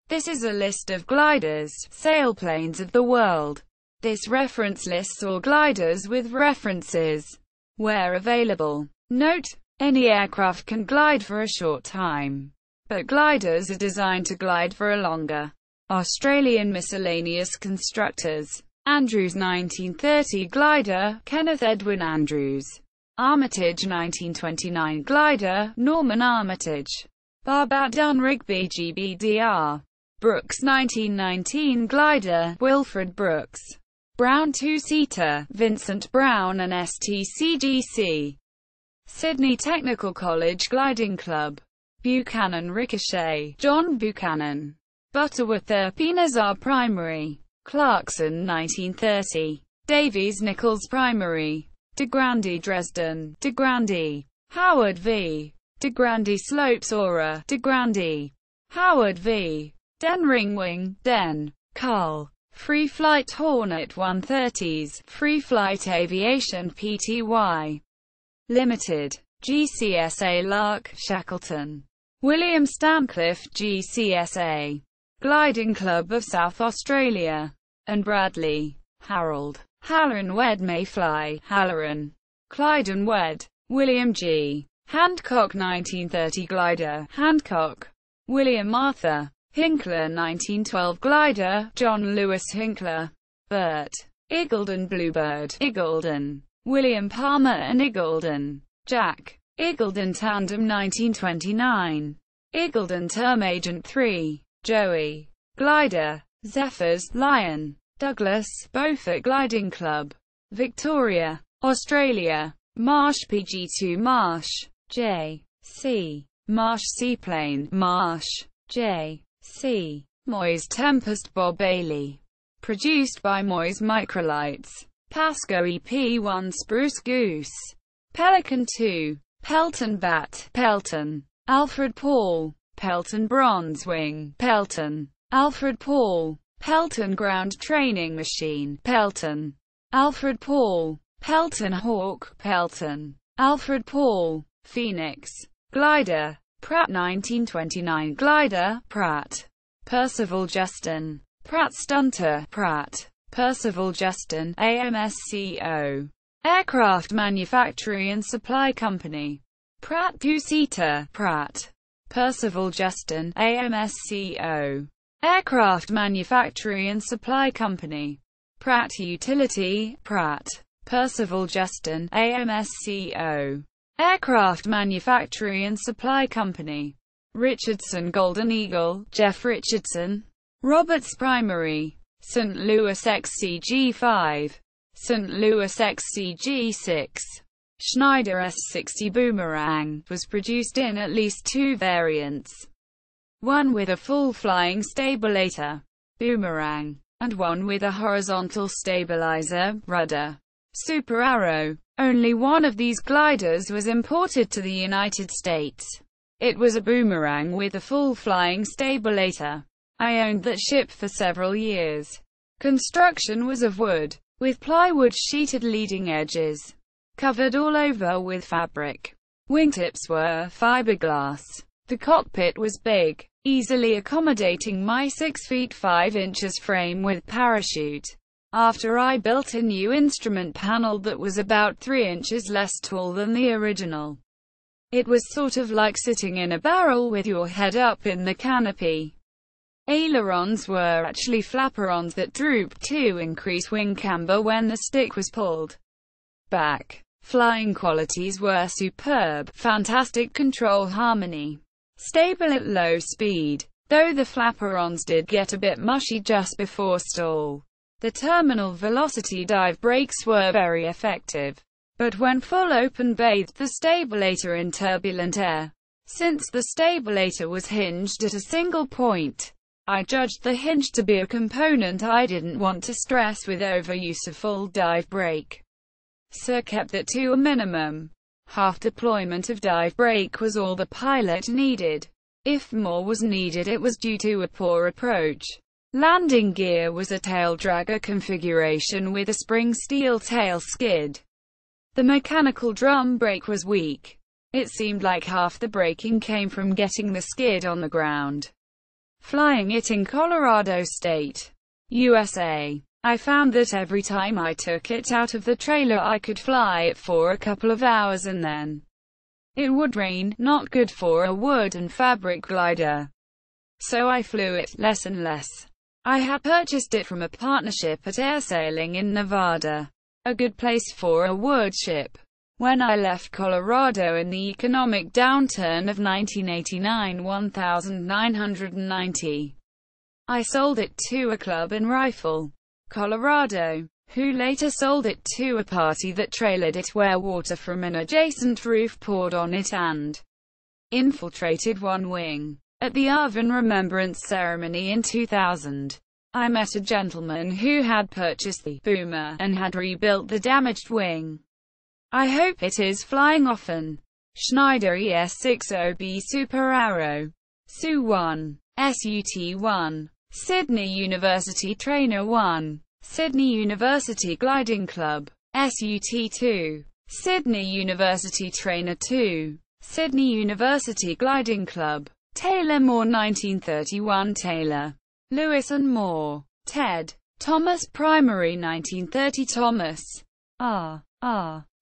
This is a list of gliders, sailplanes of the world. This reference lists all gliders with references where available. Note: any aircraft can glide for a short time, but gliders are designed to glide for a longer. Australian miscellaneous constructors. Andrews 1930 glider, Kenneth Edwin Andrews. Armitage 1929 glider, Norman Armitage. Barbat Dun Rigby GBDR. Brooks 1919 glider, Wilfred Brooks. Brown two-seater, Vincent Brown and STCGC. Sydney Technical College Gliding Club. Buchanan Ricochet, John Buchanan. Butterworth Nazar Primary. Clarkson 1930. Davies Nichols Primary. De Grande Dresden, De Grande. Howard v. De Grande Slopes Aura, De Grande. Howard v. Den Ringwing, Den. Carl. Free Flight Hornet 130s, Free Flight Aviation Pty. Limited. GCSA Lark, Shackleton. William Stamcliffe GCSA. Gliding Club of South Australia. And Bradley. Harold. Halloran Wed Mayfly, Halloran. Clyden Wed. William G. Hancock 1930 glider, Hancock. William Arthur. Hinkler 1912 glider, John Lewis Hinkler. Bert. Iggulden Bluebird, Iggulden. William Palmer and Iggulden. Jack. Iggulden Tandem 1929. Iggulden Term Agent 3. Joey. Glider. Zephyrs, Lion. Douglas, Beaufort Gliding Club. Victoria. Australia. Marsh PG2 Marsh. J. C. Marsh Seaplane, Marsh. J. C. Moyes Tempest Bob Bailey. Produced by Moyes Microlights. Pasco EP1 Spruce Goose. Pelican 2. Pelton Bat, Pelton. Alfred Paul. Pelton Bronzewing, Pelton. Alfred Paul. Pelton Ground Training Machine, Pelton. Alfred Paul. Pelton Hawk, Pelton. Alfred Paul. Phoenix. Glider. Pratt 1929 glider, Pratt. Percival Justin. Pratt Stunter, Pratt. Percival Justin, AMSCO. Aircraft Manufacturing and Supply Company. Pratt two-seater, Pratt. Percival Justin, AMSCO. Aircraft Manufacturing and Supply Company. Pratt Utility, Pratt. Percival Justin, AMSCO. Aircraft Manufacturing and Supply Company. Richardson Golden Eagle, Jeff Richardson. Roberts Primary. St. Louis XCG5. St. Louis XCG6. Schneider S60 Boomerang was produced in at least two variants. One with a full flying stabilator, Boomerang, and one with a horizontal stabilizer, rudder, Super Arrow. Only one of these gliders was imported to the United States. It was a Boomerang with a full flying stabilator. I owned that ship for several years. Construction was of wood, with plywood sheeted leading edges, covered all over with fabric. Wingtips were fiberglass. The cockpit was big, easily accommodating my 6 feet 5 inches frame with parachute. After I built a new instrument panel that was about 3 inches less tall than the original. It was sort of like sitting in a barrel with your head up in the canopy. Ailerons were actually flaperons that drooped to increase wing camber when the stick was pulled back. Flying qualities were superb, fantastic control harmony, stable at low speed, though the flaperons did get a bit mushy just before stall. The terminal velocity dive brakes were very effective, but when full open bathed the stabilator in turbulent air. Since the stabilator was hinged at a single point, I judged the hinge to be a component I didn't want to stress with overuse of full dive brake, so kept that to a minimum. Half deployment of dive brake was all the pilot needed. If more was needed, it was due to a poor approach. Landing gear was a tail dragger configuration with a spring steel tail skid. The mechanical drum brake was weak. It seemed like half the braking came from getting the skid on the ground. flying it in Colorado State, USA. I found that every time I took it out of the trailer I could fly it for a couple of hours and then it would rain, not good for a wood and fabric glider. So I flew it less and less. I had purchased it from a partnership at Air Sailing in Nevada, a good place for a wood ship. When I left Colorado in the economic downturn of 1989, I sold it to a club in Rifle, Colorado, who later sold it to a party that trailered it where water from an adjacent roof poured on it and infiltrated one wing. At the Arvin Remembrance Ceremony in 2000, I met a gentleman who had purchased the Boomer and had rebuilt the damaged wing. I hope it is flying often. Schneider ES60B Super Arrow. SU-1. SUT-1. Sydney University Trainer 1. Sydney University Gliding Club. SUT-2. Sydney University Trainer 2. Sydney University Gliding Club. Taylor Moore 1931 Taylor, Lewis and Moore. Ted. Thomas Primary 1930 Thomas. R.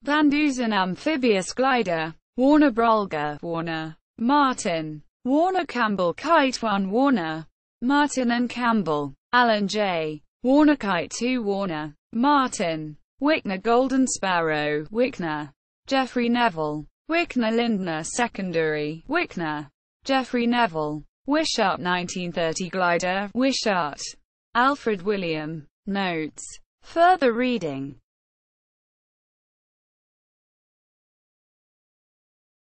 Van Dusen Amphibious Glider. Warner Brolga. Warner. Martin. Warner Campbell Kite 1 Warner. Martin and Campbell. Alan J. Warner Kite 2 Warner. Martin. Wickner Golden Sparrow. Wickner. Jeffrey Neville. Wickner Lindner Secondary. Wickner. Jeffrey Neville. Wishart 1930 Glider. Wishart. Alfred William. Notes. Further reading.